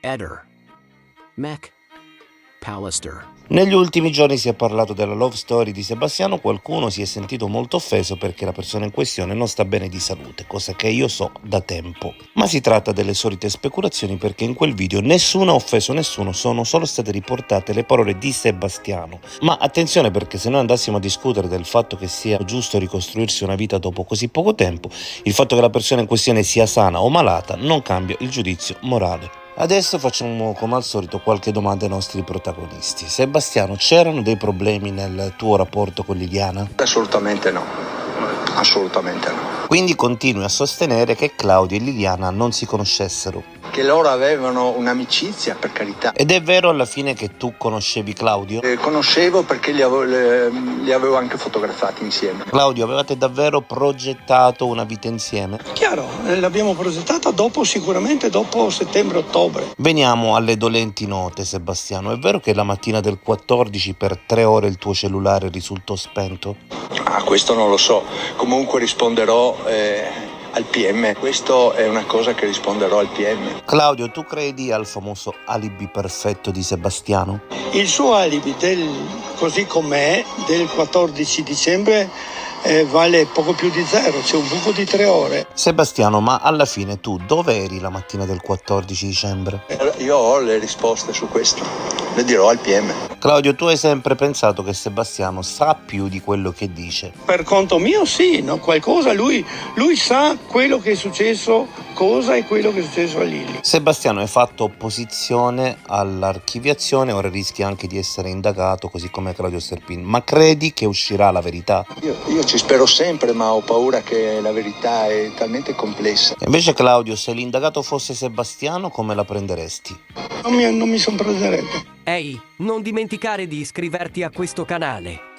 Eder. McAllister. Negli ultimi giorni si è parlato della love story di Sebastiano, qualcuno si è sentito molto offeso perché la persona in questione non sta bene di salute, cosa che io so da tempo. Ma si tratta delle solite speculazioni perché in quel video nessuno ha offeso nessuno, sono solo state riportate le parole di Sebastiano. Ma attenzione, perché se noi andassimo a discutere del fatto che sia giusto ricostruirsi una vita dopo così poco tempo, il fatto che la persona in questione sia sana o malata non cambia il giudizio morale. Adesso facciamo come al solito qualche domanda ai nostri protagonisti. Sebastiano, c'erano dei problemi nel tuo rapporto con Liliana? Assolutamente no, assolutamente no. Quindi continui a sostenere che Claudio e Liliana non si conoscessero. Che loro avevano un'amicizia, per carità. Ed è vero alla fine che tu conoscevi Claudio? Conoscevo perché li avevo anche fotografati insieme. Claudio, avevate davvero progettato una vita insieme? Chiaro, l'abbiamo progettata sicuramente dopo settembre-ottobre. Veniamo alle dolenti note, Sebastiano. È vero che la mattina del 14 per 3 ore il tuo cellulare risultò spento? Questo non lo so, comunque risponderò al PM. Questo è una cosa che risponderò al PM. Claudio, tu credi al famoso alibi perfetto di Sebastiano? Il suo alibi, così com'è, del 14 dicembre vale poco più di zero, c'è un buco di 3 ore. Sebastiano, ma alla fine tu dove eri la mattina del 14 dicembre? Io ho le risposte su questo, le dirò al PM. Claudio, tu hai sempre pensato che Sebastiano sa più di quello che dice? Per conto mio sì, no? Qualcosa, lui sa quello che è successo, cosa è quello che è successo a Lili. Sebastiano, hai fatto opposizione all'archiviazione, ora rischi anche di essere indagato, così come Claudio Serpin, ma credi che uscirà la verità? Io ci spero sempre, ma ho paura che la verità è talmente complessa. Invece Claudio, se l'indagato fosse Sebastiano, come la prenderesti? Non mi sorprenderebbe. Ehi, non dimenticare di iscriverti a questo canale.